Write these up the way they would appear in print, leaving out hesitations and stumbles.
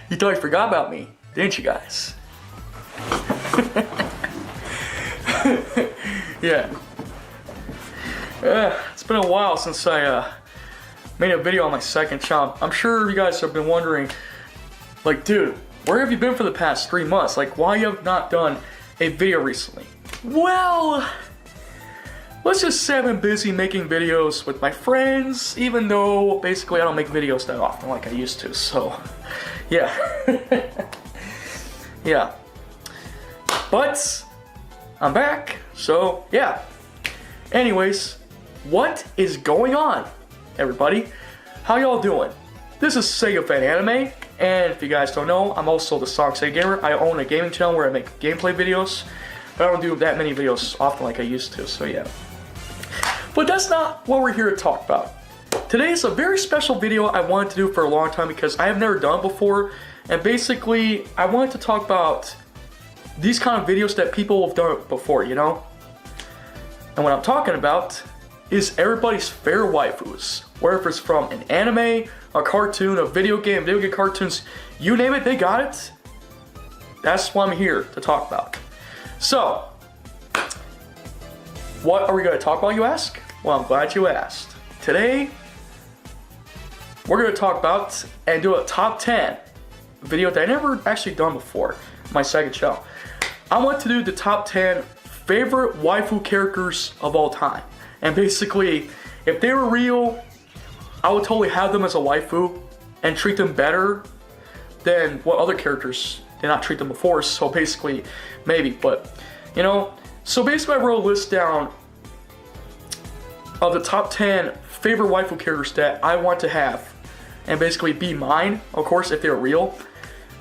You thought you forgot about me, didn't you guys? Yeah. It's been a while since I made a video on my second channel. I'm sure you guys have been wondering, like, dude, where have you been for the past 3 months? Like, why you have not done a video recently? Well, let's just say I've been busy making videos with my friends, even though basically I don't make videos that often like I used to, so yeah. Yeah. But I'm back, so yeah. Anyways, what is going on, everybody? How y'all doing? This is Sega Fan Anime, and if you guys don't know, I'm also the Sonic Sega Gamer. I own a gaming channel where I make gameplay videos, but I don't do that many videos often like I used to, so yeah. But that's not what we're here to talk about. Today is a very special video I wanted to do for a long time because I have never done it before, and basically I wanted to talk about these kind of videos that people have done before, you know? And what I'm talking about is everybody's favorite waifus. Whether it's from an anime, a cartoon, a video game cartoons, you name it, they got it. That's what I'm here to talk about. So, what are we going to talk about, you ask? Well, I'm glad you asked. Today, we're going to talk about and do a top 10 video that I never actually done before, my second channel. I want to do the top 10 favorite waifu characters of all time. And basically, if they were real, I would totally have them as a waifu and treat them better than what other characters did not treat them before. So basically, maybe, but you know. So basically I wrote a list down of the top 10 favorite waifu characters that I want to have and basically be mine, of course, if they're real.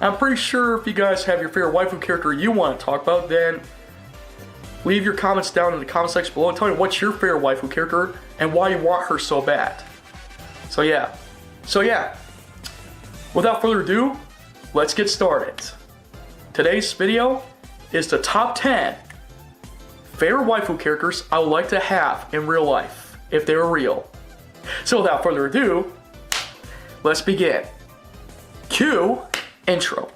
I'm pretty sure if you guys have your favorite waifu character you want to talk about, then leave your comments down in the comment section below and tell me what's your favorite waifu character and why you want her so bad. So yeah. Without further ado, let's get started. Today's video is the top 10 favorite waifu characters I would like to have in real life, if they were real. So without further ado, let's begin. Cue intro.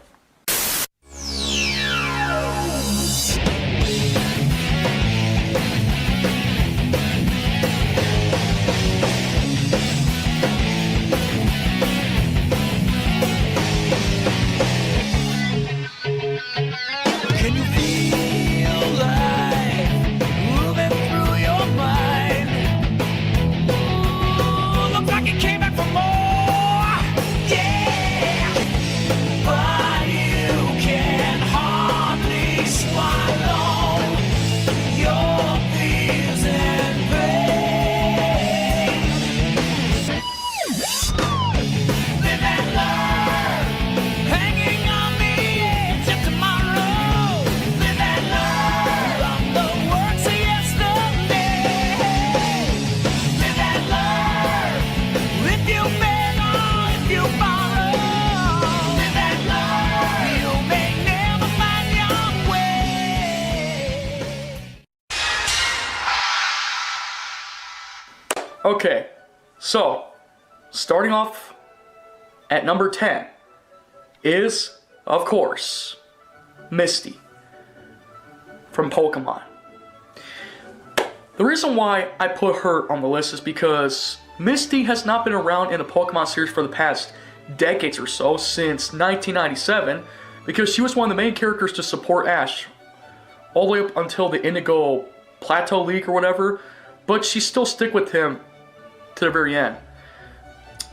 Okay, so starting off at number 10 is, of course, Misty from Pokemon. The reason why I put her on the list is because Misty has not been around in the Pokemon series for the past decades or so, since 1997, because she was one of the main characters to support Ash all the way up until the Indigo Plateau League or whatever, but she still stick with him to the very end.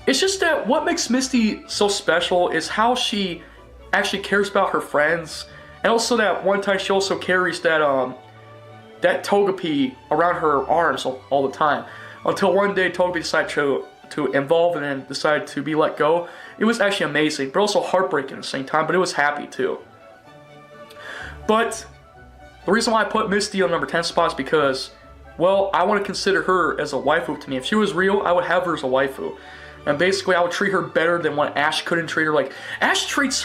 It's just that what makes Misty so special is how she actually cares about her friends, and also that one time she also carries that Togepi around her arms all the time, until one day Togepi decided to evolve and then decided to be let go. It was actually amazing, but also heartbreaking at the same time, but it was happy too. But the reason why I put Misty on number 10 spot is because, well, I want to consider her as a waifu to me. If she was real, I would have her as a waifu. And basically, I would treat her better than what Ash couldn't treat her. Like, Ash treats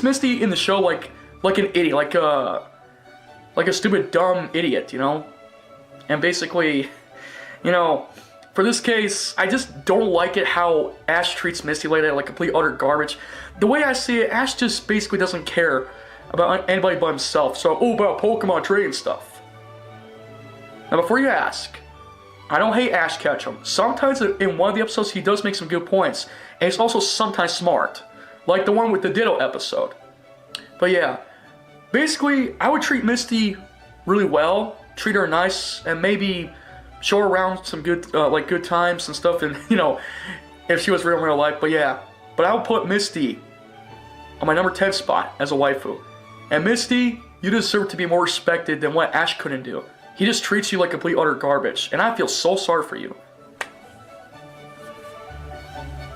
Misty in the show like an idiot, like a stupid, dumb idiot, you know? And basically, you know, for this case, I just don't like it how Ash treats Misty like that, like complete utter garbage. The way I see it, Ash just basically doesn't care about anybody but himself. So, about Pokemon trading stuff. Now, before you ask, I don't hate Ash Ketchum. Sometimes in one of the episodes, he does make some good points, and he's also sometimes smart, like the one with the Ditto episode. But yeah, basically, I would treat Misty really well, treat her nice, and maybe show her around some good, like good times and stuff, and you know, if she was real in real life. But yeah, but I would put Misty on my number 10 spot as a waifu. And Misty, you deserve to be more respected than what Ash couldn't do. He just treats you like complete utter garbage, and I feel so sorry for you.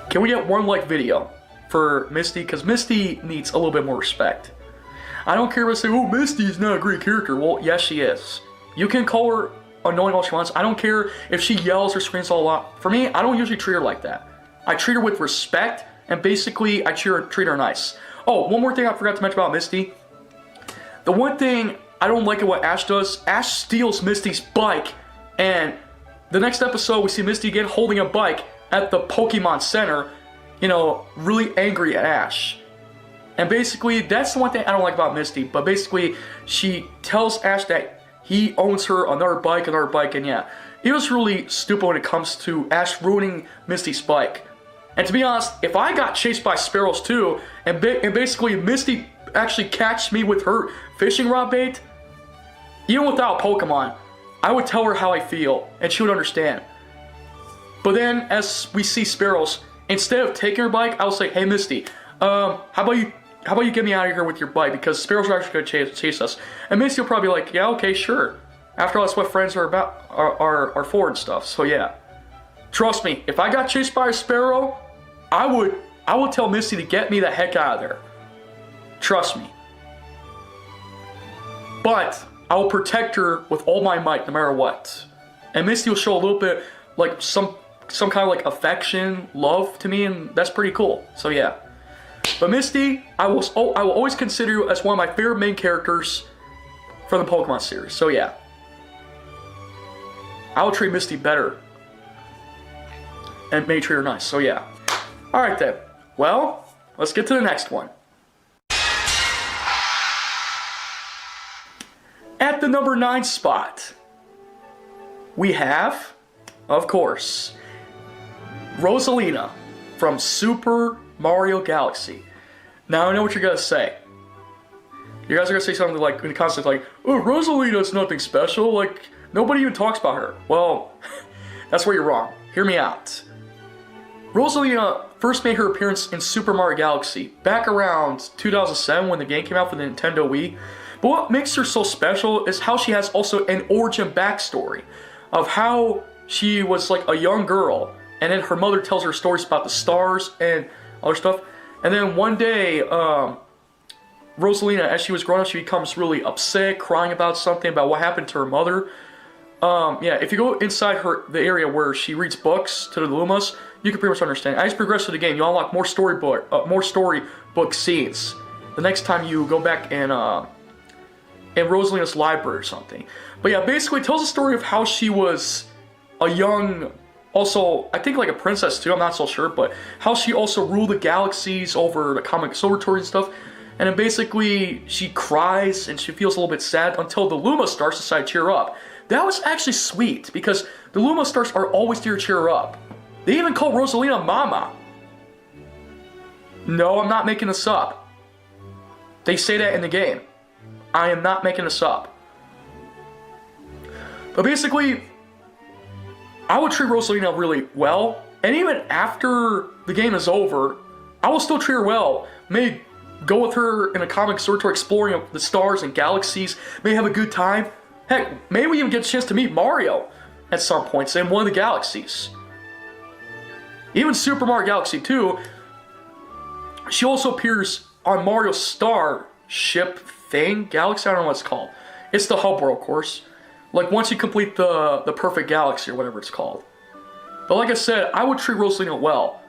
Can we get one like video for Misty? Because Misty needs a little bit more respect. I don't care if I say, oh, Misty is not a great character. Well, yes, she is. You can call her annoying all she wants. I don't care if she yells or screams a lot. For me, I don't usually treat her like that. I treat her with respect, and basically, I treat her nice. Oh, one more thing I forgot to mention about Misty. The one thing I don't like what Ash does, Ash steals Misty's bike, and the next episode we see Misty again holding a bike at the Pokemon Center, you know, really angry at Ash. And basically, that's the one thing I don't like about Misty, but basically, she tells Ash that he owns her another bike, and yeah, it was really stupid when it comes to Ash ruining Misty's bike. And to be honest, if I got chased by sparrows too, and basically Misty actually catch me with her fishing rod bait, even without Pokemon, I would tell her how I feel, and she would understand. But then, as we see sparrows, instead of taking her bike, I'll say, hey Misty, how about you get me out of here with your bike, because sparrows are actually going to chase us. And Misty will probably be like, yeah, okay, sure. After all, that's what friends are about, are for and stuff, so yeah. Trust me, if I got chased by a sparrow, I would tell Misty to get me the heck out of there. Trust me. But I will protect her with all my might, no matter what. And Misty will show a little bit, like some kind of like affection, love to me, and that's pretty cool. So yeah. But Misty, I will always consider you as one of my favorite main characters from the Pokemon series. So yeah. I will treat Misty better. And may treat her nice. So yeah. Alright then. Well, let's get to the next one. At the number 9 spot, we have, of course, Roselina from Super Mario Galaxy. Now I know what you're gonna say. You guys are gonna say something like in the concept like, oh, Roselina's nothing special, like nobody even talks about her. Well, that's where you're wrong. Hear me out. Roselina first made her appearance in Super Mario Galaxy back around 2007 when the game came out for the Nintendo Wii. But what makes her so special is how she has also an origin backstory of how she was like a young girl, and then her mother tells her stories about the stars and other stuff. And then one day, Roselina, as she was growing up, she becomes really upset, crying about something, about what happened to her mother. Yeah, if you go inside the area where she reads books to the Lumas, you can pretty much understand. As you progress through the game, you unlock more storybook scenes. The next time you go back in Roselina's library or something. But yeah, basically it tells the story of how she was a young, also, I think like a princess too, I'm not so sure, but how she also ruled the galaxies over the comic observatory and stuff. And then basically she cries and she feels a little bit sad until the Luma Stars decide to cheer her up. That was actually sweet, because the Luma Stars are always there to cheer her up. They even call Roselina Mama. No, I'm not making this up. They say that in the game. I am not making this up. But basically, I would treat Roselina really well, and even after the game is over, I will still treat her well. May go with her in a comic observatory exploring the stars and galaxies, may have a good time. Heck, maybe we even get a chance to meet Mario at some points in one of the galaxies. Even Super Mario Galaxy 2, she also appears on Mario's star ship thing, galaxy, I don't know what it's called. It's the hub world, of course. Like once you complete the perfect galaxy or whatever it's called. But like I said, I would treat Roselina well.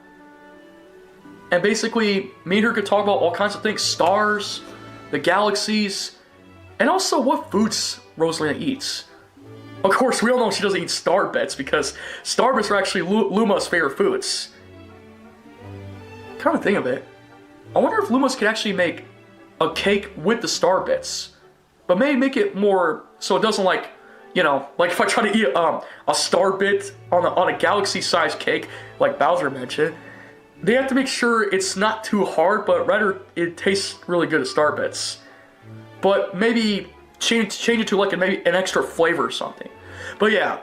And basically, me and her could talk about all kinds of things. Stars, the galaxies, and also what foods Roselina eats. Of course, we all know she doesn't eat star bits because star bits are actually Luma's favorite foods. Come to think of it, I wonder if Luma's could actually make a cake with the star bits, but maybe make it more so it doesn't like, you know, like if I try to eat a star bit on a galaxy-sized cake, like Bowser mentioned, they have to make sure it's not too hard, but rather it tastes really good as star bits. But maybe change it to like maybe an extra flavor or something. But yeah,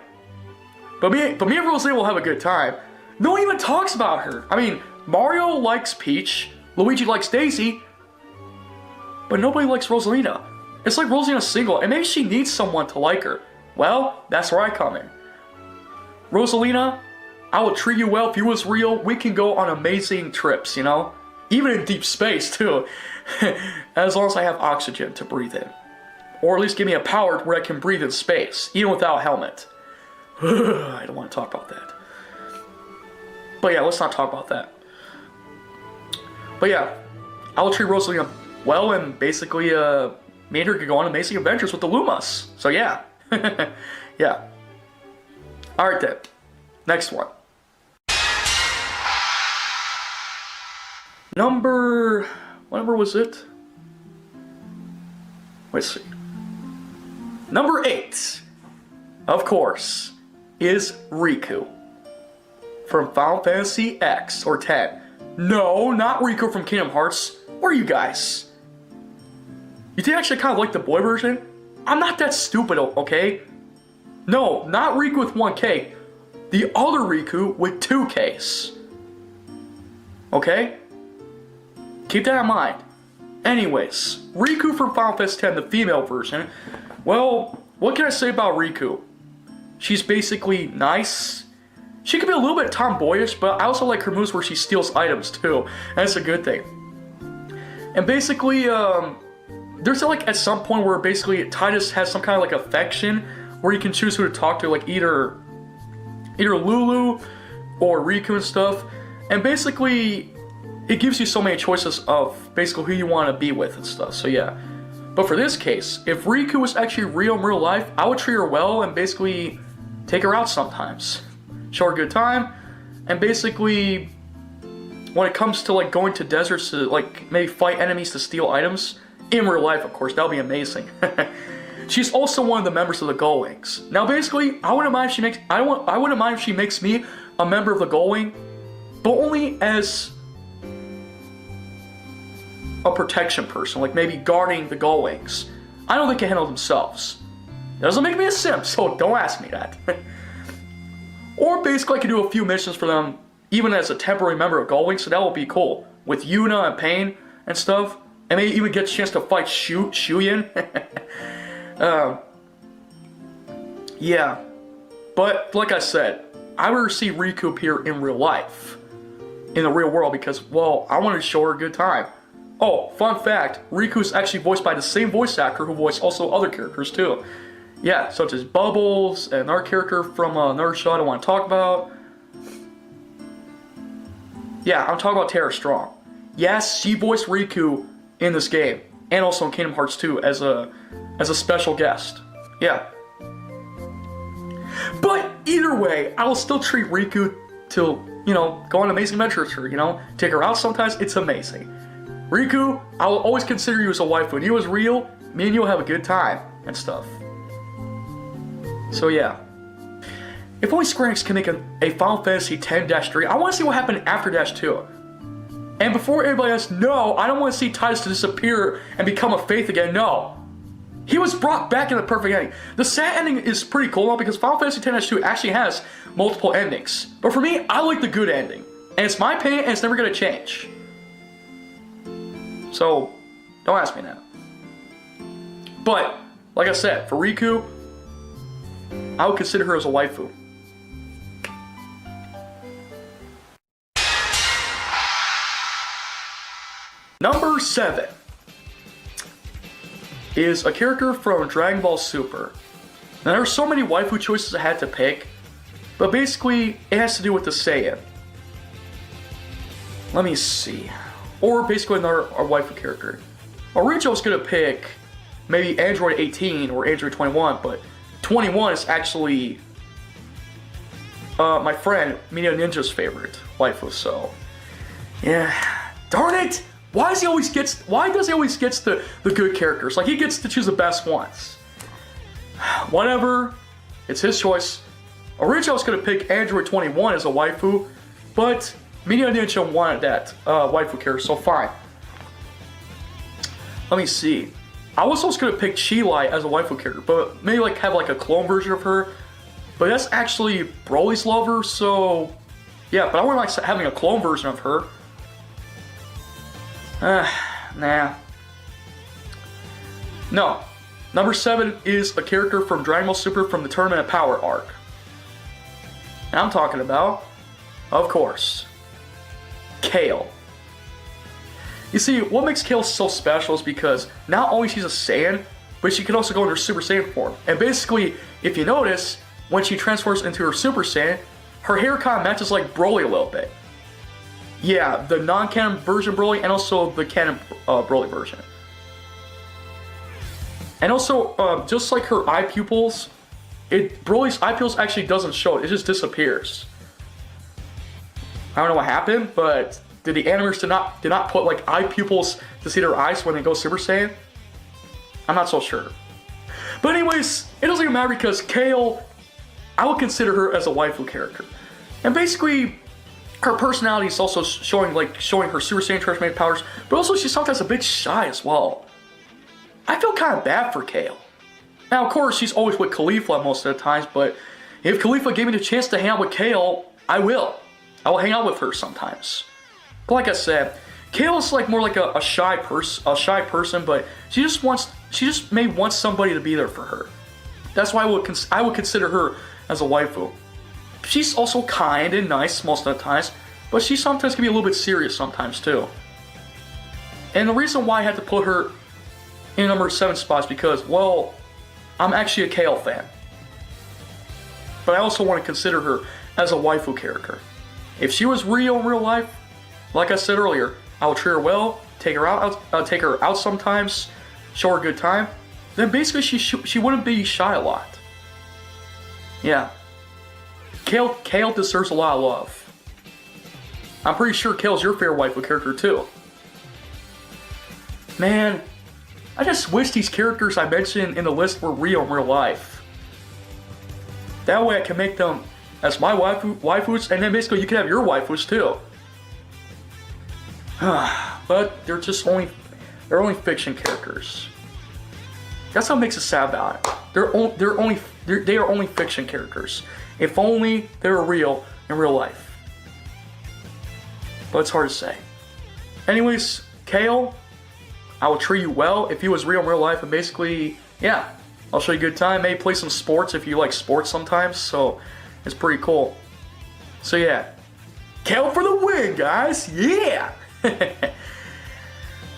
but me and Roselina will have a good time. No one even talks about her. I mean, Mario likes Peach, Luigi likes Daisy, but nobody likes Roselina. It's like Roselina's single, and maybe she needs someone to like her. Well, that's where I come in. Roselina, I will treat you well. If you was real, we can go on amazing trips, you know? Even in deep space, too. As long as I have oxygen to breathe in. Or at least give me a power where I can breathe in space, even without a helmet. I don't want to talk about that. But yeah, let's not talk about that. But yeah, I will treat Roselina well, and basically, me and her could go on amazing adventures with the Lumas. So yeah. Yeah. Alright then. Next one. What number was it? Let's see. Number 8, of course, is Riku from Final Fantasy X or 10. No, not Riku from Kingdom Hearts. Where are you guys? You think I actually kind of like the boy version? I'm not that stupid, okay? No, not Riku with 1K. The other Riku with 2Ks. Okay? Keep that in mind. Anyways, Riku from Final Fantasy X, the female version. Well, what can I say about Riku? She's basically nice. She can be a little bit tomboyish, but I also like her moves where she steals items too. And that's a good thing. And basically, there's like at some point where basically Titus has some kind of like affection where you can choose who to talk to, like either Lulu or Riku and stuff. And basically, it gives you so many choices of basically who you want to be with and stuff, so yeah. But for this case, if Riku was actually real in real life, I would treat her well and basically take her out sometimes. Show her a good time, and basically, when it comes to like going to deserts to like maybe fight enemies to steal items, in real life of course, that would be amazing. She's also one of the members of the Gull Wings. Now basically, I wouldn't mind if she makes me a member of the Gull Wing, but only as a protection person, like maybe guarding the Gull Wings. I know they can handle themselves. It doesn't make me a simp, so don't ask me that. Or basically I could do a few missions for them, even as a temporary member of Gull Wings, so that would be cool. With Yuna and Pain and stuff, and maybe even get a chance to fight Shuyin. Yeah. But, like I said, I would rather see Riku appear in real life. In the real world, because, well, I wanted to show her a good time. Oh, fun fact, Riku is actually voiced by the same voice actor who voiced also other characters too. Yeah, such as Bubbles, and our character from another show I don't want to talk about. Yeah, I'm talking about Tara Strong. Yes, she voiced Riku in this game, and also in Kingdom Hearts 2 as a special guest. Yeah. But either way, I will still treat Riku to, you know, go on amazing adventures with her, you know? Take her out sometimes, it's amazing. Riku, I will always consider you as a waifu. When you was real, me and you will have a good time and stuff. So yeah. If only Square Enix can make a Final Fantasy X-3, I want to see what happened after Dash 2. And before everybody else, no, I don't want to see Titus to disappear and become a Faith again, no. He was brought back in the perfect ending. The sad ending is pretty cool though, because Final Fantasy X-2 actually has multiple endings. But for me, I like the good ending. And it's my opinion, and it's never going to change. So, don't ask me now. But, like I said, for Riku, I would consider her as a waifu. Number 7 is a character from Dragon Ball Super. Now, there are so many waifu choices I had to pick, but basically, it has to do with the Saiyan. Let me see. Or basically another waifu character. Originally I was going to pick maybe Android 18 or Android 21, but 21 is actually my friend Mina Ninja's favorite waifu, so yeah. Darn it! Why does he always get the good characters? Like, he gets to choose the best ones. Whatever, it's his choice. Originally I was gonna pick Android 21 as a waifu, but Mina Ninja wanted that waifu character, so fine. Let me see. I was also gonna pick Chilai as a waifu character, but maybe like have like a clone version of her. But that's actually Broly's lover, so yeah. But I wouldn't like having a clone version of her. Nah. No. Number 7 is a character from Dragon Ball Super from the Tournament of Power arc. And I'm talking about, of course, Kale. You see, what makes Kale so special is because not only she's a Saiyan, but she can also go into her Super Saiyan form. And basically, if you notice, when she transforms into her Super Saiyan, her hair kind of matches like Broly a little bit. Yeah, the non-canon version Broly and also the canon Broly version. And also, just like her eye pupils, Broly's eye pupils actually doesn't show it just disappears. I don't know what happened, but did the animators did not put like eye pupils to see their eyes when they go Super Saiyan? I'm not so sure. But anyways, it doesn't even matter because Kale, I would consider her as a waifu character. And basically, her personality is also showing her Super Saiyan transformation powers, but also she's sometimes a bit shy as well. I feel kind of bad for Kale. Now, of course, she's always with Khalifa most of the times, but if Khalifa gave me the chance to hang out with Kale, I will. I will hang out with her sometimes. But like I said, Kale is like more like a shy person, but she just may want somebody to be there for her. That's why I would consider her as a waifu. She's also kind and nice most of the times, but she sometimes can be a little bit serious sometimes too. And the reason why I had to put her in number 7 spot is because, well, I'm actually a Kale fan. But I also want to consider her as a waifu character. If she was real in real life, like I said earlier, I would treat her well, take her out sometimes, show her a good time. Then basically she wouldn't be shy a lot. Yeah. Kale deserves a lot of love. I'm pretty sure Kale's your favorite waifu character too. Man, I just wish these characters I mentioned in the list were real in real life. That way I can make them as my waifus, and then basically you can have your waifus too. But they're only fiction characters. That's what makes it sad about it. They are only fiction characters. If only they were real in real life. But it's hard to say. Anyways, Kale, I will treat you well if he was real in real life, and basically, yeah, I'll show you a good time. Maybe play some sports if you like sports sometimes, so it's pretty cool. So yeah, Kale for the win, guys! Yeah!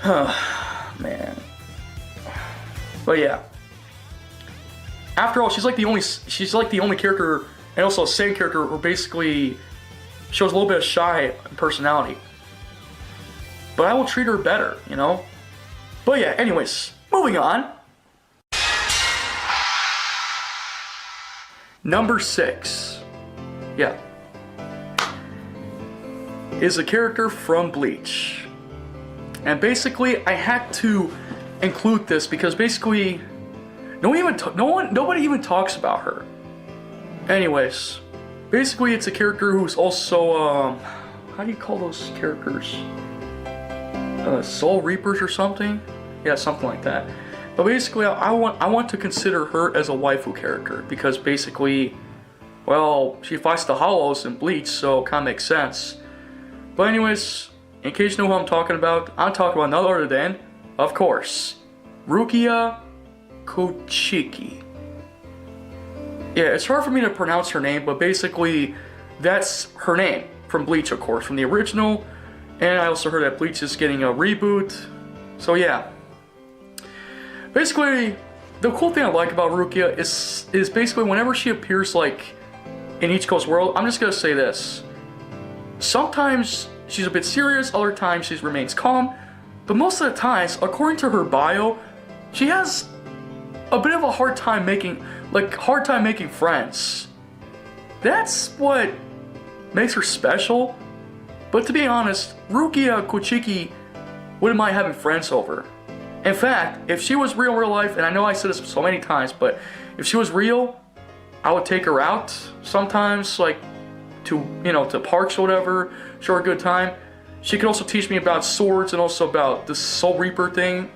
Oh, man. But yeah. After all, she's like the only character, and also a Saiyan character, who basically shows a little bit of shy personality. But I will treat her better, you know? But yeah, anyways, moving on. Number 6. Yeah. Is a character from Bleach. And basically, I had to include this because basically, nobody even talks about her. Anyways, basically it's a character who's also, how do you call those characters? Soul Reapers or something? Yeah, something like that. But basically, I want to consider her as a waifu character because basically, well, she fights the Hollows in Bleach, so it kind of makes sense. But anyways, in case you know who I'm talking about none other than, of course, Rukia Kochiki. Yeah, it's hard for me to pronounce her name, but basically, that's her name from Bleach, of course, from the original. And I also heard that Bleach is getting a reboot. So yeah. Basically, the cool thing I like about Rukia is basically whenever she appears like in Ichiko's world, I'm just gonna say this. Sometimes she's a bit serious, other times she remains calm, but most of the times, according to her bio, she has a bit of a hard time like hard time making friends. That's what makes her special. But to be honest, Rukia Kochiki wouldn't mind having friends over. In fact, if she was real in real life, and I know I said this so many times, but if she was real, I would take her out sometimes, like to, you know, to parks or whatever, show her a good time. She could also teach me about swords and also about the Soul Reaper thing.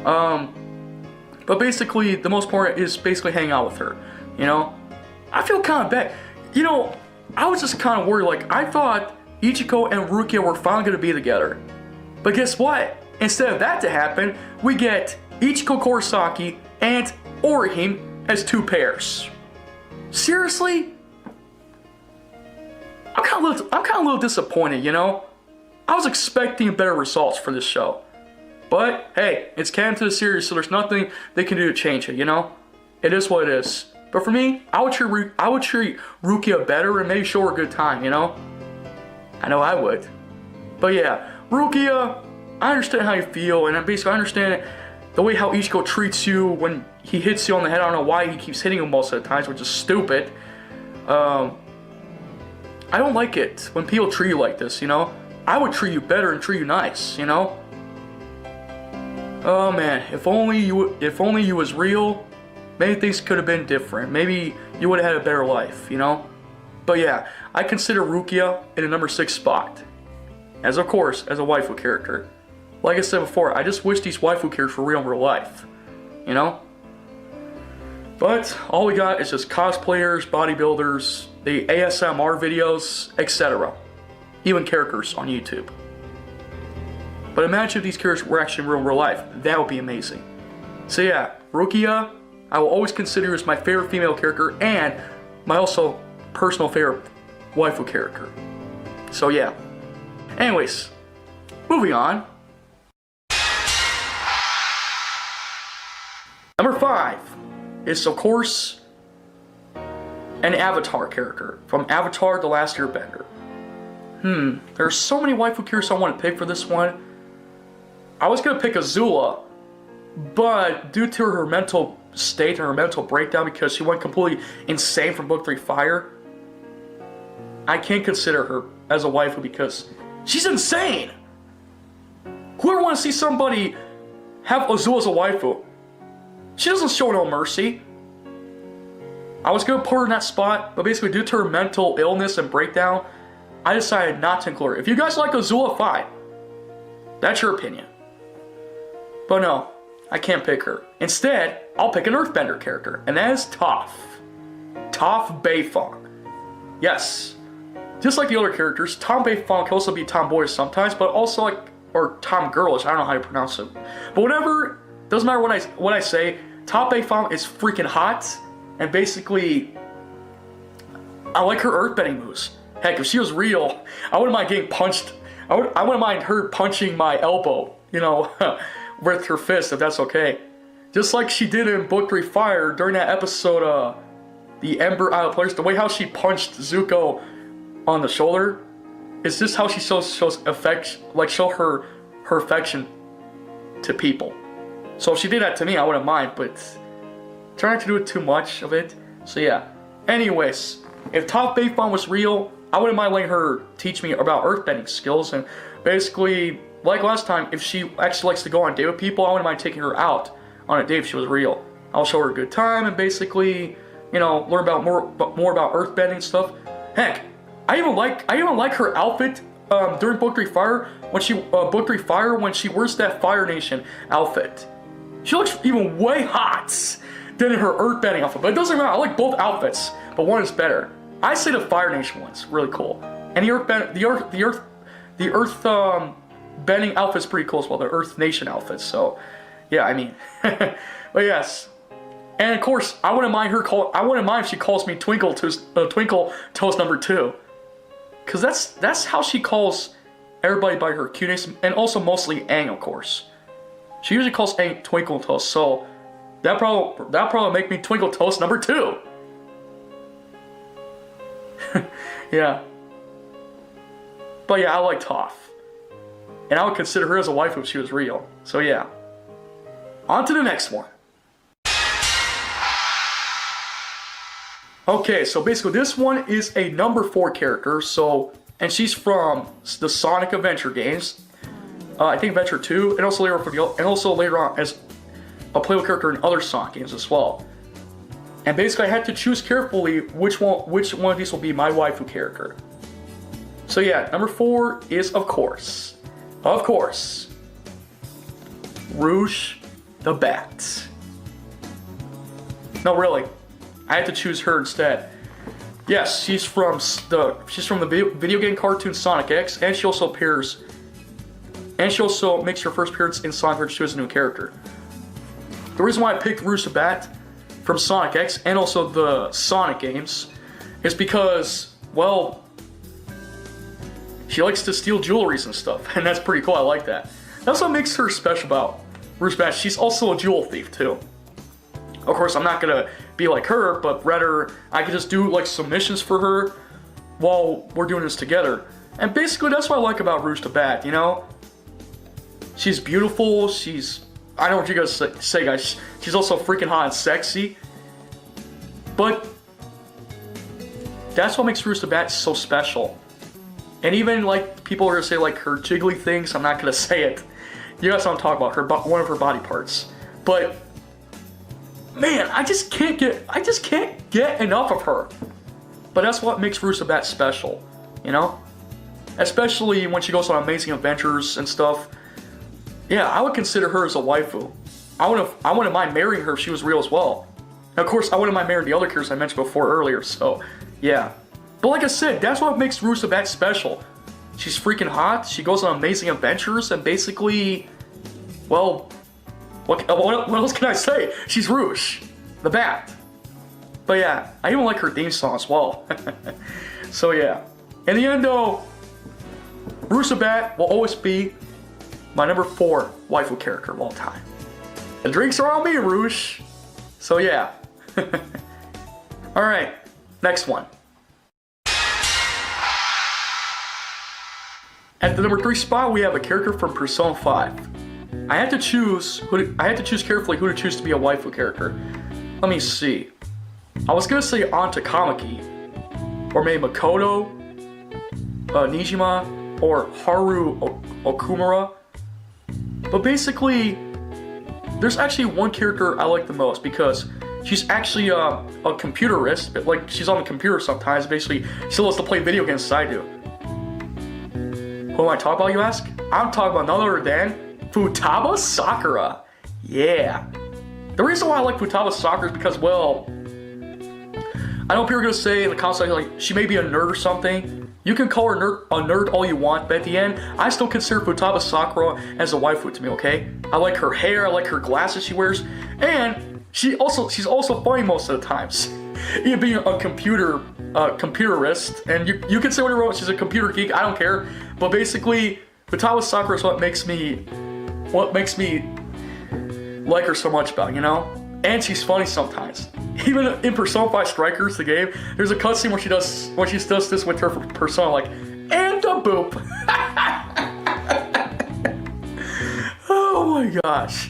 But basically, the most part is basically hanging out with her, you know? I feel kind of bad. You know, I was just kind of worried, like, I thought Ichiko and Rukia were finally going to be together. But guess what? Instead of that to happen, we get Ichiko Kurosaki and Orihime as two pairs. Seriously? I'm kind of a little disappointed, you know? I was expecting better results for this show. But, hey, it's canon to the series, so there's nothing they can do to change it, you know? It is what it is. But for me, I would treat Rukia better and maybe show her a good time, you know? I know I would. But yeah, Rukia, I understand how you feel, and basically I understand the way how Ichiko treats you when he hits you on the head. I don't know why he keeps hitting you most of the times, which is stupid. I don't like it when people treat you like this, you know? I would treat you better and treat you nice, you know? Oh man, if only you was real, maybe things could have been different. Maybe you would have had a better life, you know? But yeah, I consider Rukia in a number 6 spot. As of course, as a waifu character. Like I said before, I just wish these waifu characters were real in real life. You know? But all we got is just cosplayers, bodybuilders, the ASMR videos, etc. Even characters on YouTube. But imagine if these characters were actually in real life. That would be amazing. So yeah, Rukia, I will always consider as my favorite female character and my also personal favorite waifu character. So yeah. Anyways, moving on. Number 5 is, of course, an Avatar character from Avatar: The Last Airbender. There's so many waifu characters I want to pick for this one. I was gonna pick Azula, but due to her mental state and her mental breakdown because she went completely insane from Book 3 Fire, I can't consider her as a waifu because she's insane! Whoever wants to see somebody have Azula as a waifu? She doesn't show no mercy. I was gonna put her in that spot, but basically due to her mental illness and breakdown, I decided not to include her. If you guys like Azula, fine. That's your opinion. But no, I can't pick her. Instead, I'll pick an Earthbender character, and that is Toph. Toph Beifong. Yes. Just like the other characters, Tom Beifong can also be tomboyish sometimes, but also like, or Tom Girlish, I don't know how you pronounce it. But whatever, doesn't matter what I say, Toph Beifong is freaking hot, and basically, I like her earthbending moves. Heck, if she was real, I wouldn't mind getting punched. I wouldn't mind her punching my elbow, you know, with her fist, if that's okay. Just like she did in Book 3 Fire during that episode, the Ember Isle Players, the way how she punched Zuko on the shoulder, is just how she shows affection, like show her affection to people. So if she did that to me, I wouldn't mind, but try not to do it too much of it. So yeah. Anyways, if Toph Beifong was real, I wouldn't mind letting her teach me about earthbending skills, and basically, like last time, if she actually likes to go on a date with people, I wouldn't mind taking her out on a date if she was real. I'll show her a good time and basically, you know, learn about more about earthbending stuff. Heck, I even like her outfit during Book 3 Fire when she wears that Fire Nation outfit. She looks even way hot than in her earthbending outfit. But it doesn't matter. I like both outfits, but one is better. I say the Fire Nation one's really cool, and the Earth bending outfit's pretty cool as well. The Earth Nation outfit. So, yeah, I mean, but yes, and of course, I wouldn't mind if she calls me Twinkle Toes number 2, because that's how she calls everybody by her cute names, and also mostly Aang, of course. She usually calls Aang Twinkle Toes, so that probably make me Twinkle Toes number 2. Yeah. But yeah, I like Toph. And I would consider her as a wife if she was real. So yeah. On to the next one. Okay, so basically this one is a number 4 character, and she's from the Sonic Adventure games. I think Adventure 2, and also later on as a playable character in other Sonic games as well. And basically I had to choose carefully which one of these will be my waifu character. So yeah, number 4 is of course, Rou the Bat. No, really, I had to choose her instead. Yes, she's from the video game cartoon Sonic X, and she also makes her first appearance in Sonic Adventure 2 as a new character. The reason why I picked Rou the Bat from Sonic X and also the Sonic games is because, well, she likes to steal jewelries and stuff, and that's pretty cool. I like that. That's what makes her special about Rou the Bat. She's also a jewel thief too. Of course, I'm not gonna be like her, but rather I can just do like some missions for her while we're doing this together. And basically, that's what I like about Rou the Bat. You know, she's beautiful. I know what you guys say, guys. She's also freaking hot and sexy. But that's what makes Rou the Bat so special. And even like people are gonna say like her jiggly things, I'm not gonna say it. You guys don't talk about her, one of her body parts. But man, I just can't get enough of her. But that's what makes Rou the Bat special, you know? Especially when she goes on amazing adventures and stuff. Yeah, I would consider her as a waifu. I wouldn't mind marrying her if she was real as well. And of course, I wouldn't mind marrying the other characters I mentioned before earlier, so yeah. But like I said, that's what makes Rou the Bat special. She's freaking hot, she goes on amazing adventures, and basically, well, what else can I say? She's Rou the Bat. But yeah, I even like her theme song as well. So yeah. In the end though, Rou the Bat will always be my number 4 waifu character of all time. The drinks are on me, Rou. So yeah. Alright, next one. At the number 3 spot, we have a character from Persona 5. I had to choose carefully who to choose to be a waifu character. Let me see. I was gonna say Anta Kamaki, or maybe Makoto, Nijima, or Haru Okumura. But basically, there's actually one character I like the most because she's actually a computerist. Like, she's on the computer sometimes. Basically, she loves to play video games as I do. Who am I talking about, you ask? I'm talking about none other than Futaba Sakura. Yeah. The reason why I like Futaba Sakura is because, well, I know people are going to say in the comments, like, she may be a nerd or something. You can call her a nerd all you want, but at the end, I still consider Futaba Sakura as a waifu to me, okay? I like her hair, I like her glasses she wears, and she's also funny most of the times. Even being a computerist, and you can say whatever you want, she's a computer geek, I don't care. But basically, Futaba Sakura is what makes me like her so much about, you know? And she's funny sometimes. Even in Persona 5 Strikers, the game, there's a cutscene where she does this with her persona, like, and a boop. Oh my gosh.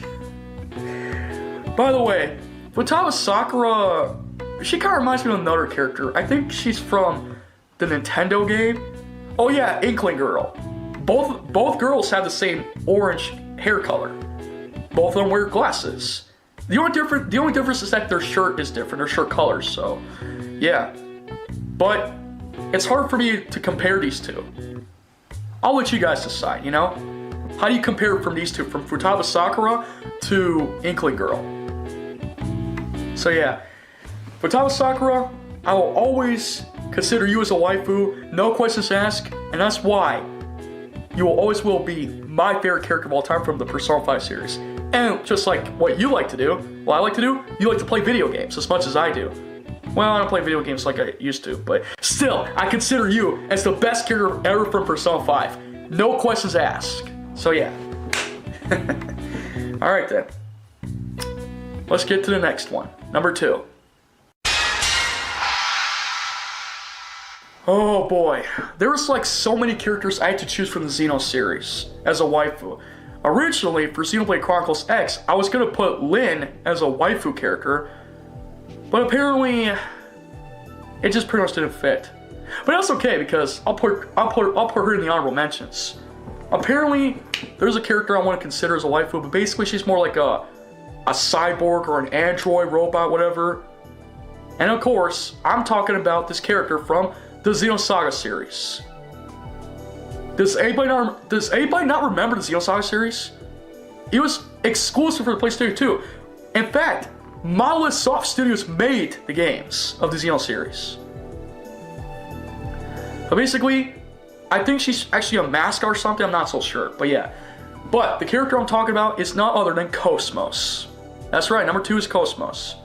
By the way, Futaba Sakura, she kind of reminds me of another character. I think she's from the Nintendo game. Oh yeah, Inkling Girl. Both girls have the same orange hair color. Both of them wear glasses. The only difference is that their shirt is different, their shirt colors, so yeah. But it's hard for me to compare these two. I'll let you guys decide, you know? How do you compare from these two, from Futaba Sakura to Inkling Girl? So yeah, Futaba Sakura, I will always consider you as a waifu, no questions asked, and that's why you will be my favorite character of all time from the Persona 5 series. And just like what you like to do, what I like to do, you like to play video games as much as I do. Well, I don't play video games like I used to, but still, I consider you as the best character ever from Persona 5. No questions asked. So yeah. Alright then. Let's get to the next one. Number 2. Oh boy. There was like so many characters I had to choose from the Xeno series as a waifu. Originally, for Xenoblade Chronicles X, I was gonna put Lyn as a waifu character, but apparently, It just pretty much didn't fit. But that's okay because I'll put her in the honorable mentions. Apparently, there's a character I want to consider as a waifu, but basically she's more like a cyborg or an android robot, whatever. And of course, I'm talking about this character from the Xenosaga series. Does anybody not remember the Xenosaga series? It was exclusive for the PlayStation 2. In fact, Monolith Soft Studios made the games of the Xeno series. But basically, I think she's actually a mascot or something, I'm not so sure, but yeah. But the character I'm talking about is none other than Cosmos. That's right, number 2 is Cosmos.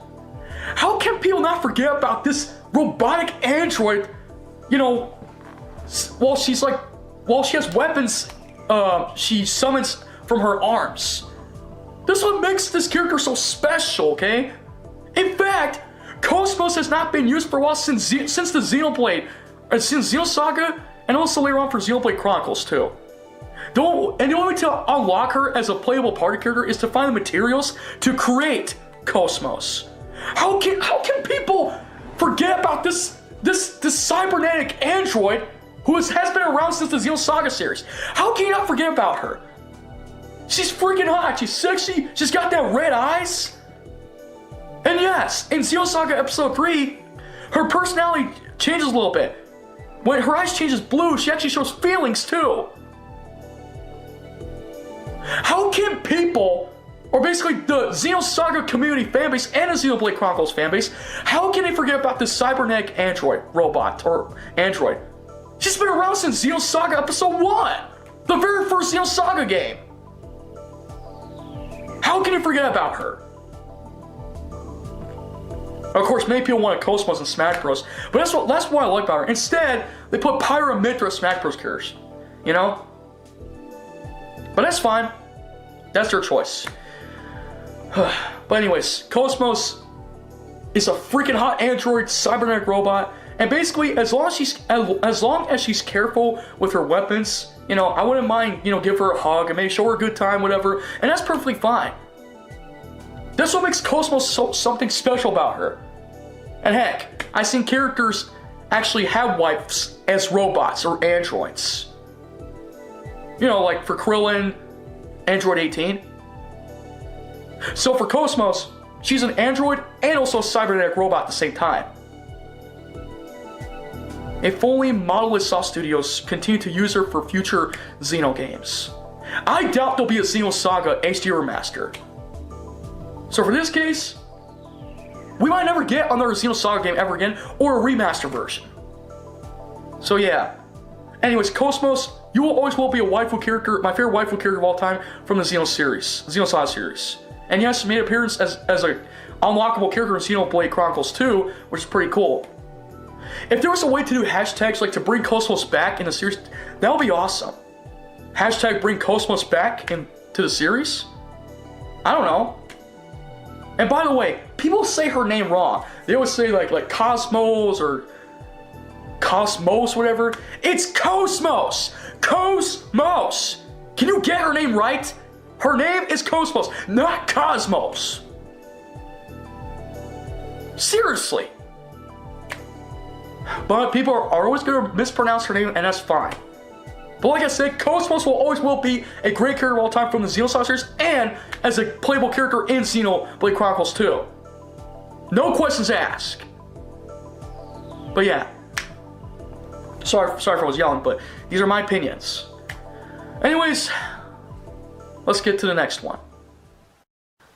How can people not forget about this robotic android, you know, while she has weapons, she summons from her arms. This is what makes this character so special, okay? In fact, Cosmos has not been used for a while since the Xenoblade, since Xenosaga, and also later on for Xenoblade Chronicles too. And the only way to unlock her as a playable party character is to find the materials to create Cosmos. How can people forget about this cybernetic android who has been around since the Xenosaga series? How can you not forget about her? She's freaking hot, she's sexy, she's got that red eyes. And yes, in Xenosaga Episode 3, her personality changes a little bit. When her eyes changes blue, she actually shows feelings too. How can people, or basically the Xenosaga community fanbase and the Xenoblade Chronicles fanbase, how can they forget about this cybernetic android, robot, or android? She's been around since Xenosaga Episode 1, the very first Xenosaga game. How can you forget about her? Of course, many people wanted Cosmos in Smash Bros, but that's what I like about her. Instead, they put Pyra and Mithra as Smash Bros characters, you know? But that's fine. That's their choice. But anyways, Cosmos is a freaking hot android cybernetic robot, and basically, as long as she's careful with her weapons, you know, I wouldn't mind, you know, give her a hug and maybe show her a good time, whatever, and that's perfectly fine. That's what makes Cosmos something special about her. And heck, I've seen characters actually have wives as robots or androids. You know, like for Krillin, Android 18. So for Cosmos, she's an android and also a cybernetic robot at the same time. If only Monolith Soft Studios continue to use her for future Xeno games. I doubt there'll be a Xenosaga HD remaster. So for this case, we might never get another Xenosaga game ever again, or a remaster version. So yeah. Anyways, Cosmos, you will be a waifu character, my favorite waifu character of all time from the Xenosaga series. And yes, she made an appearance as a unlockable character in Xenoblade Chronicles 2, which is pretty cool. If there was a way to do hashtags like to bring Cosmos back in the series, that would be awesome. Hashtag bring Cosmos back into the series? I don't know. And by the way, people say her name wrong. They always say like Cosmos or Cosmos, whatever. It's Cosmos! Cosmos! Can you get her name right? Her name is Cosmos, not Cosmos. Seriously. But people are always going to mispronounce her name, and that's fine. But like I said, Cosmos will be a great character of all time from the Xenosaga series and as a playable character in Xenoblade Chronicles 2. No questions asked. But yeah. Sorry if I was yelling, but these are my opinions. Anyways, let's get to the next one.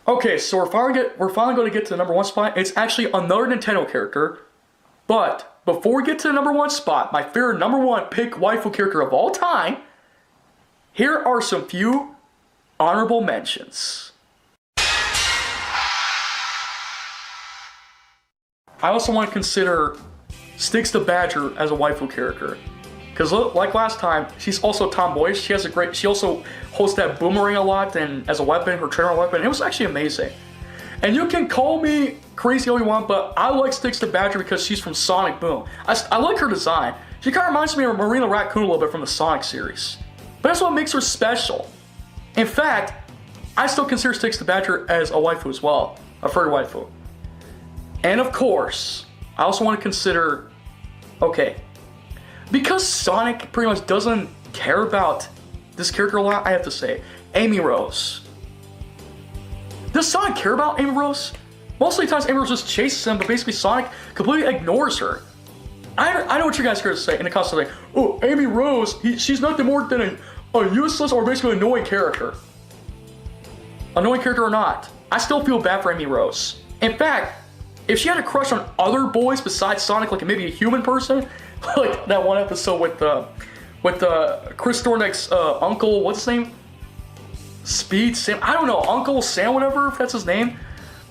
Okay, so we're finally going to get to the number 1 spot. It's actually another Nintendo character. But before we get to the number 1 spot, my favorite number 1 pick waifu character of all time, here are some few honorable mentions. I also want to consider Styx the Badger as a waifu character. Because like last time, she's also tomboyish. She also holds that boomerang a lot and as a weapon, her trainer weapon. It was actually amazing. And you can call me crazy all you want, but I like Styx the Badger because she's from Sonic Boom. I like her design. She kind of reminds me of Marina Raccoon a little bit from the Sonic series. But that's what makes her special. In fact, I still consider Styx the Badger as a waifu as well. A furry waifu. And of course, I also want to consider, okay, because Sonic pretty much doesn't care about this character a lot, I have to say, Amy Rose. Does Sonic care about Amy Rose? Most of the times Amy Rose just chases him, but basically Sonic completely ignores her. I know what you guys are going to say in the comments, like, oh, Amy Rose, she's nothing more than a useless or basically annoying character. Annoying character or not, I still feel bad for Amy Rose. In fact, if she had a crush on other boys besides Sonic, like maybe a human person, like that one episode with Chris Thorne's uncle, what's his name? Speed Sam, I don't know, Uncle Sam, whatever, if that's his name.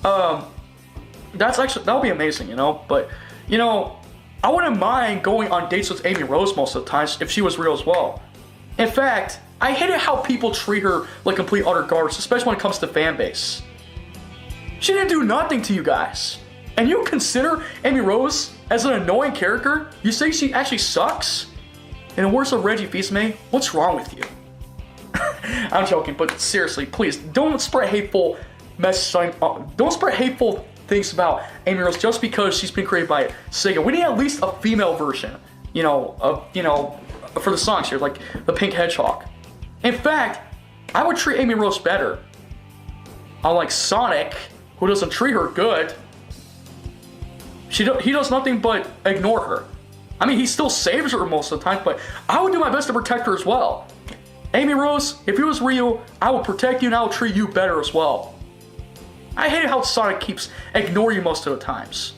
That's actually, that would be amazing, you know. But you know, I wouldn't mind going on dates with Amy Rose most of the times if she was real as well. In fact, I hated how people treat her like complete utter garbage, especially when it comes to fan base. She didn't do nothing to you guys. And you consider Amy Rose as an annoying character? You say she actually sucks? In the words of Reggie Fils-Aimé, what's wrong with you? I'm joking, but seriously, please don't spread hateful messages. Don't spread hateful things about Amy Rose just because she's been created by Sega. We need at least a female version, you know, for the Sonic series, like the Pink Hedgehog. In fact, I would treat Amy Rose better. Unlike Sonic, who doesn't treat her good. He does nothing but ignore her. I mean, he still saves her most of the time, but I would do my best to protect her as well. Amy Rose, if it was real, I will protect you and I will treat you better as well. I hate how Sonic keeps ignoring you most of the times.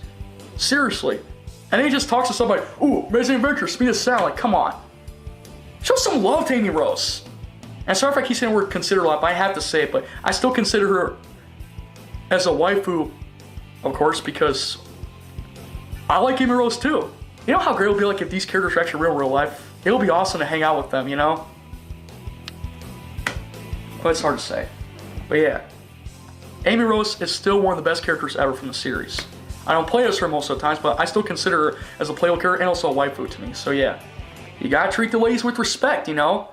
Seriously. And then he just talks to somebody, ooh, Amazing Adventure, speed of sound, like, come on. Show some love to Amy Rose. And sorry if I keep saying the word consider a lot, but I have to say it, but I still consider her as a waifu, of course, because I like Amy Rose too. You know how great it would be like if these characters were actually real life? It would be awesome to hang out with them, you know? But it's hard to say. But yeah. Amy Rose is still one of the best characters ever from the series. I don't play as her most of the times, but I still consider her as a playable character and also a waifu to me. So yeah. You gotta treat the ladies with respect, you know?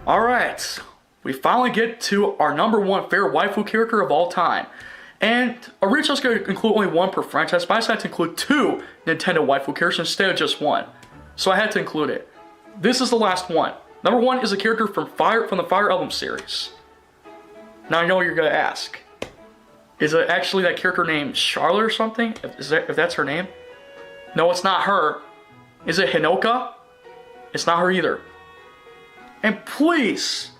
Alright, we finally get to our #1 favorite waifu character of all time. And originally I was going to include only one per franchise, but I decided to include 2 Nintendo waifu characters instead of just one. So I had to include it. This is the last one. #1 is a character from the Fire Emblem series. Now I know what you're going to ask. Is it actually that character named Charlotte or something? If that's her name? No, it's not her. Is it Hinoka? It's not her either. And please,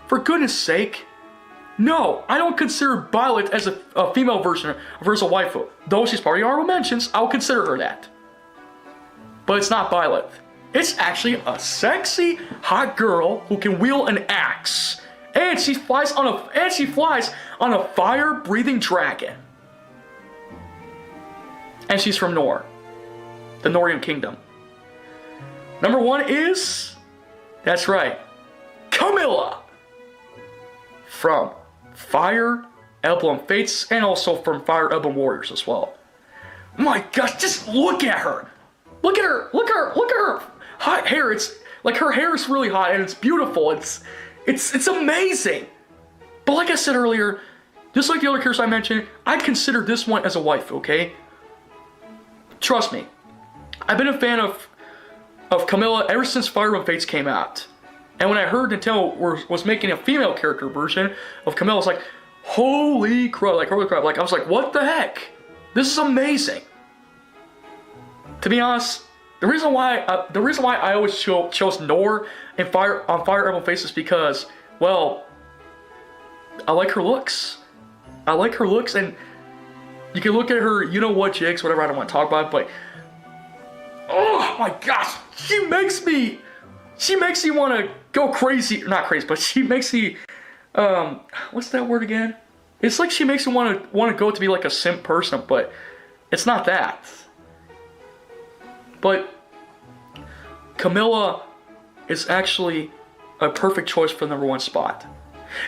for goodness sake, no, I don't consider Violet as a female version of her as a waifu. Though she's part of the honorable mentions, I'll consider her that. But it's not Violet. It's actually a sexy, hot girl who can wield an axe. And she flies on a fire-breathing dragon. And she's from Nor, the Norian kingdom. #1 is, that's right, Camila from Fire Emblem Fates and also from Fire Emblem Warriors as well. My gosh, just look at her. Look at her, look at her hot hair. It's like her hair is really hot and it's beautiful. It's amazing. But like I said earlier, just like the other characters I mentioned, I'd consider this one as a waifu, okay? Trust me. I've been a fan of Camila ever since Fire Emblem Fates came out. And when I heard Nintendo was making a female character version of Camila, I was like, holy crap, like, I was like, what the heck? This is amazing. To be honest, the reason why I always chose Nor on Fire Emblem Fates is because, well, I like her looks. I like her looks, and you can look at her, you know what, jigs, whatever, I don't want to talk about it, but, oh, oh my gosh, she makes me want to go crazy. Not crazy, but she makes me, what's that word again? It's like she makes me want to go to be like a simp person, but it's not that. But Camila is actually a perfect choice for the #1 spot.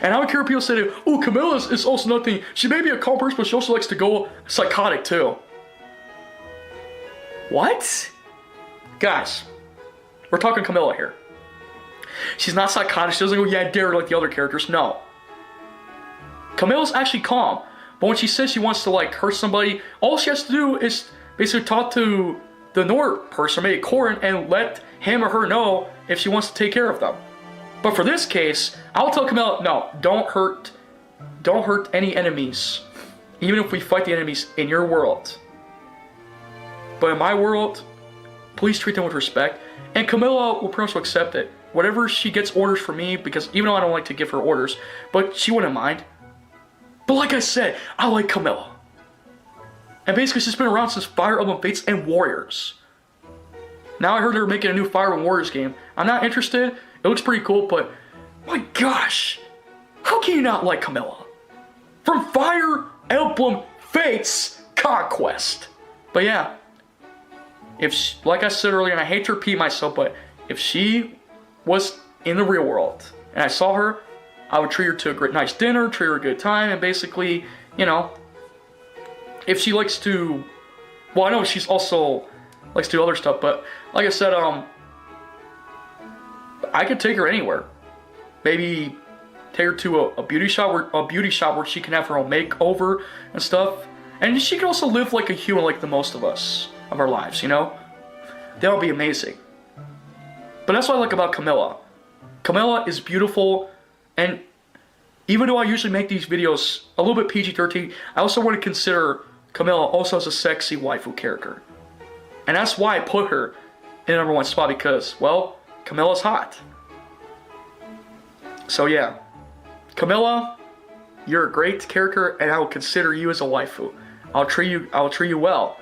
And I would care if people say, oh, Camila is also nothing. She may be a calm person, but she also likes to go psychotic too. What? Guys, we're talking Camila here. She's not psychotic. She doesn't go, yeah, I dare like the other characters. No. Camila's actually calm. But when she says she wants to like hurt somebody, all she has to do is basically talk to the Nor person, maybe Corin, and let him or her know if she wants to take care of them. But for this case, I'll tell Camila, no, don't hurt any enemies, even if we fight the enemies in your world. But in my world, please treat them with respect. And Camila will pretty much accept it. Whatever she gets orders from me, because even though I don't like to give her orders, but she wouldn't mind. But like I said, I like Camila. And basically she's been around since Fire Emblem Fates and Warriors. Now I heard they're making a new Fire Emblem Warriors game. I'm not interested. It looks pretty cool, but my gosh, how can you not like Camila? From Fire Emblem Fates Conquest. But yeah, if she, like I said earlier, and I hate to repeat myself, but if she was in the real world and I saw her, I would treat her to a great, nice dinner, treat her a good time, and basically, you know, if she likes to, well, I know she's also likes to do other stuff, but like I said, I could take her anywhere. Maybe take her to a beauty shop where she can have her own makeover and stuff, and she can also live like a human, like the most of us of our lives. You know, that would be amazing. But that's what I like about Camila. Camila is beautiful, and even though I usually make these videos a little bit PG-13, I also want to consider Camila also as a sexy waifu character. And that's why I put her in the #1 spot, because, well, Camila's hot. So yeah, Camila, you're a great character, and I will consider you as a waifu. I'll treat you well.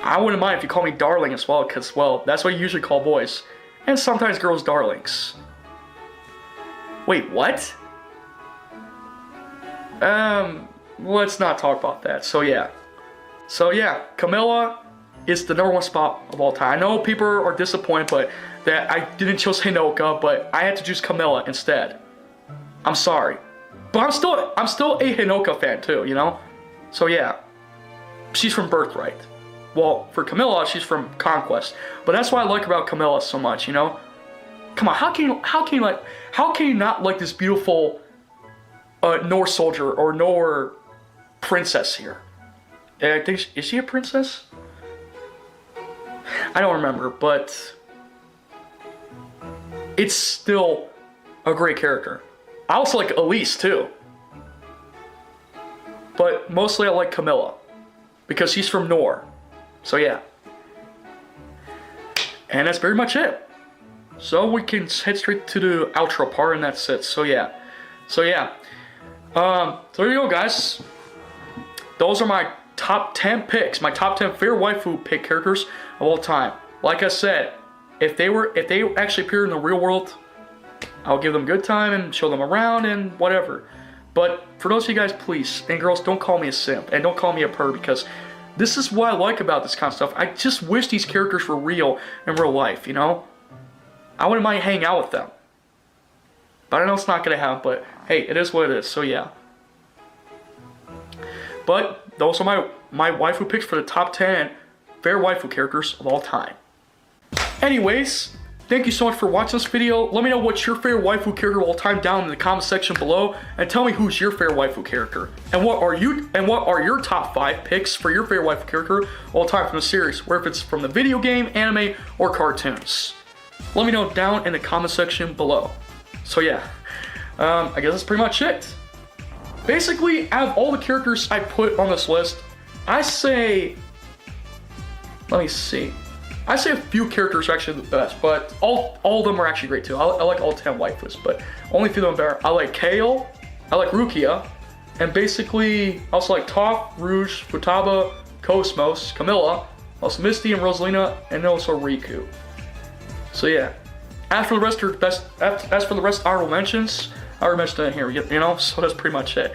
I wouldn't mind if you call me darling as well, because, well, that's what you usually call boys. And sometimes girls darlings. Wait, what? Let's not talk about that. So yeah, Camila is the #1 spot of all time. I know people are disappointed, but that I didn't choose Hinoka, but I had to choose Camila instead. I'm sorry, but I'm still a Hinoka fan too, you know. So yeah, she's from Birthright. Well, for Camila, she's from Conquest. But that's what I like about Camila so much, you know. Come on, how can you not like this beautiful Norse soldier or Norse princess here? I think, is she a princess? I don't remember, but it's still a great character. I also like Elise too, but mostly I like Camila because she's from Nor. So yeah, and that's very much it. So we can head straight to the outro part, and that's it. So yeah, so there you go, guys. Those are my top 10 picks, my top 10 favorite waifu pick characters of all time. Like I said, if they actually appear in the real world, I'll give them a good time and show them around and whatever. But for those of you guys, please, and girls, don't call me a simp and don't call me a perv, because this is what I like about this kind of stuff. I just wish these characters were real in real life, you know? I wouldn't mind hanging out with them. But I know it's not going to happen, but hey, it is what it is, so yeah. But those are my waifu picks for the top 10 favorite waifu characters of all time. Anyways, thank you so much for watching this video. Let me know what's your favorite waifu character of all time down in the comment section below, and tell me who's your favorite waifu character. And what are your top 5 picks for your favorite waifu character of all time from the series, whether if it's from the video game, anime, or cartoons. Let me know down in the comment section below. So yeah, I guess that's pretty much it. Basically, out of all the characters I put on this list, I say, let me see. I say a few characters are actually the best, but all of them are actually great too. I like all 10 waifus, but only a few of them better. I like Kale, I like Rukia, and basically I also like Toph, Rouge, Futaba, Cosmos, Camila, also Misty and Roselina, and also Riku. So yeah. As for the rest of honorable mentions, I already mentioned that here, you know, so that's pretty much it.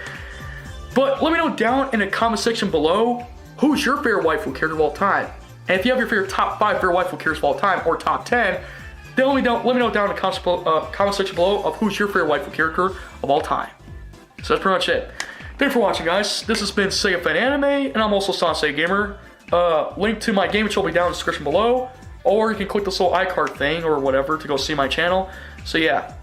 But let me know down in the comment section below, who's your favorite waifu character of all time? And if you have your favorite top 5 favorite waifu characters of all time, or top 10, then let me know down in the comment section below of who's your favorite waifu character of all time. So that's pretty much it. Thanks for watching, guys. This has been Sega Fan Anime, and I'm also Sensei Gamer. Link to my gaming channel will be down in the description below, or you can click this little iCard thing or whatever to go see my channel. So yeah.